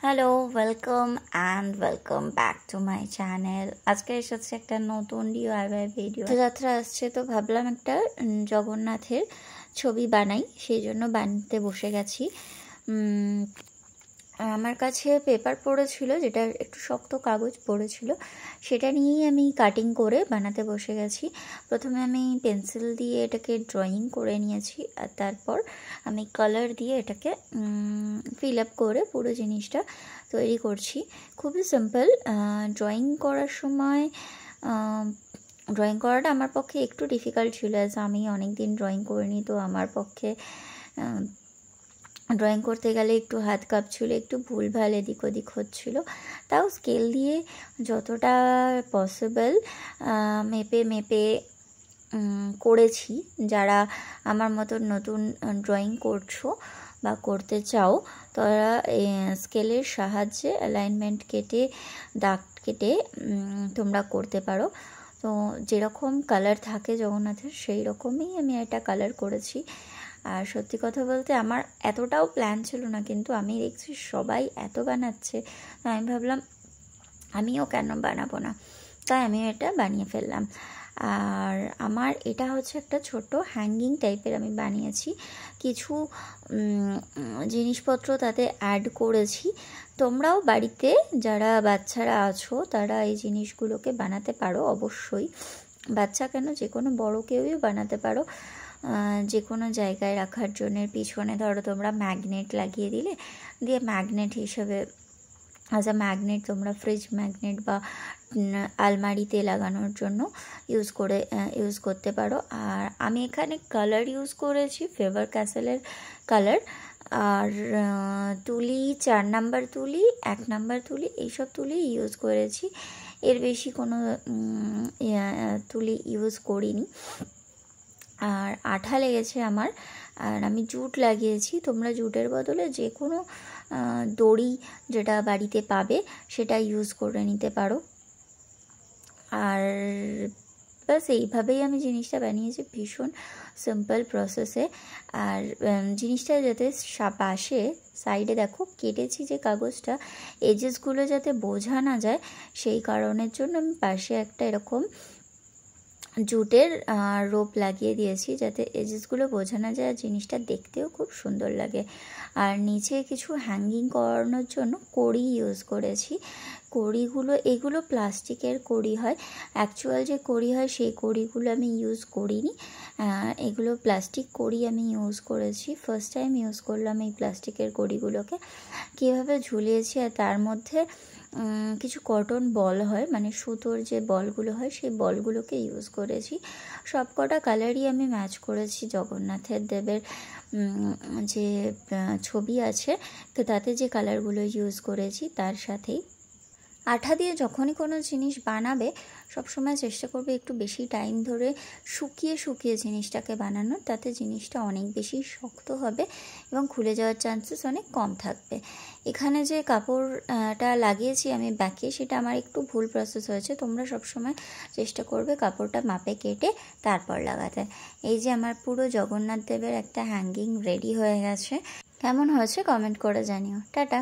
Hello, welcome back to my channel. আজকে এসেছে একটা নতুন ডিআইওয়াই ভিডিও। যাত্রা আসছে, তো ভাবলাম একটা জগন্নাথের ছবি বানাই, সেই জন্য বানাতে বসে গেছি। আমার কাছে পেপার পড়েছিল, যেটা একটু শক্ত কাগজ পড়েছিল, সেটা নিয়েই আমি কাটিং করে বানাতে বসে গেছি। প্রথমে আমি পেন্সিল দিয়ে এটাকে ড্রয়িং করে নিয়েছি, আর তারপর আমি কালার দিয়ে এটাকে ফিল আপ করে পুরো জিনিসটা তৈরি করছি। খুবই সিম্পল। ড্রয়িং করার সময় ড্রয়িং করাটা আমার পক্ষে একটু ডিফিকাল্ট ছিল, আমি অনেক দিন ড্রয়িং করিনি, তো আমার পক্ষে ড্রয়িং করতে গেলে একটু হাত কাঁপছিল, একটু ভুলভাল এদিক ওদিক হচ্ছিলো। তাও স্কেল দিয়ে যতটা পসিবল মেপে করেছি। যারা আমার মতো নতুন ড্রয়িং করছো বা করতে চাও, তারা স্কেলের সাহায্যে অ্যালাইনমেন্ট কেটে দাগ কেটে তোমরা করতে পারো। তো যেরকম কালার থাকে জগন্নাথের, সেই রকমই আমি একটা কালার করেছি। আর সত্যি কথা বলতে আমার এতটাও প্ল্যান ছিল না, কিন্তু আমি দেখছি সবাই এত বানাচ্ছে, আমি ভাবলাম আমিও কেন বানাবো না, তাই আমি এটা বানিয়ে ফেললাম। আর আমার এটা হচ্ছে একটা ছোট হ্যাঙ্গিং টাইপের আমি বানিয়েছি, কিছু জিনিসপত্র তাতে অ্যাড করেছি। তোমরাও বাড়িতে যারা বাচ্চারা আছো, তারা এই জিনিসগুলোকে বানাতে পারো অবশ্যই। বাচ্চা কেন, যে কোনো বড় কেউই বানাতে পারো। যে কোনো জায়গায় রাখার জন্য পিছনে ধরো তোমরা ম্যাগনেট লাগিয়ে দিলে, দিয়ে ম্যাগনেট হিসেবে অ্যাজ আ ম্যাগনেট তোমরা ফ্রিজ ম্যাগনেট বা আলমারিতে লাগানোর জন্য ইউজ করতে পারো। আর আমি এখানে কালার ইউজ করেছি ফেভার ক্যাসেলের কালার, আর তুলি 4 নাম্বার তুলি, 1 নাম্বার তুলি, এইসব তুলি ইউজ করেছি। এর বেশি কোনো তুলি ইউজ করিনি। আর আঠা লেগেছে আমার, আর আমি জুট লাগিয়েছি। তোমরা জুটের বদলে যে কোনো দড়ি যেটা বাড়িতে পাবে সেটা ইউজ করে নিতে পারো। আর বাস এইভাবেই আমি জিনিসটা বানিয়েছি, ভীষণ সিম্পল প্রসেসে। আর জিনিসটা যাতে পাশে সাইডে দেখো কেটেছি যে কাগজটা, এজেসগুলো যাতে বোঝা না যায়, সেই কারণের জন্য আমি পাশে একটা এরকম জুটের রোপ লাগিয়ে দিয়েছি, যাতে এজেসগুলো বোঝা না যায়, আর জিনিসটা দেখতেও খুব সুন্দর লাগে। আর নিচে কিছু হ্যাঙ্গিং করানোর জন্য কড়ি ইউজ করেছি। এগুলো প্লাস্টিকের কড়ি হয়, অ্যাকচুয়াল যে কড়ি হয় সেই কড়িগুলো আমি ইউজ করিনি। এগুলো প্লাস্টিক কড়ি আমি ইউজ করেছি, ফার্স্ট টাইম ইউজ করলাম এই প্লাস্টিকের কড়িগুলোকে। কীভাবে ঝুলিয়েছি, আর তার মধ্যে কিছু কটন বল হয়, মানে সুতোর যে বলগুলো হয়, সেই বলগুলোকে ইউজ করেছি। সব কটা কালারই আমি ম্যাচ করেছি। জগন্নাথের দেবের যে ছবি আছে, তো তাতে যে কালারগুলো ইউজ করেছি তার সাথেই। আঠা দিয়ে যখনই কোনো জিনিস বানাবে, সবসময় চেষ্টা করবে একটু বেশি টাইম ধরে শুকিয়ে জিনিসটাকে বানানোর, তাতে জিনিসটা অনেক বেশি শক্ত হবে এবং খুলে যাওয়ার চান্সেস অনেক কম থাকবে। এখানে যে কাপড়টা লাগিয়েছি আমি ব্যাকে, সেটা আমার একটু ভুল প্রসেস হয়েছে। তোমরা সবসময় চেষ্টা করবে কাপড়টা মাপে কেটে তারপর লাগাতে। এই যে আমার পুরো জগন্নাথ দেবের একটা হ্যাঙ্গিং রেডি হয়ে গেছে। কেমন হয়েছে কমেন্ট করে জানিও। টাটা।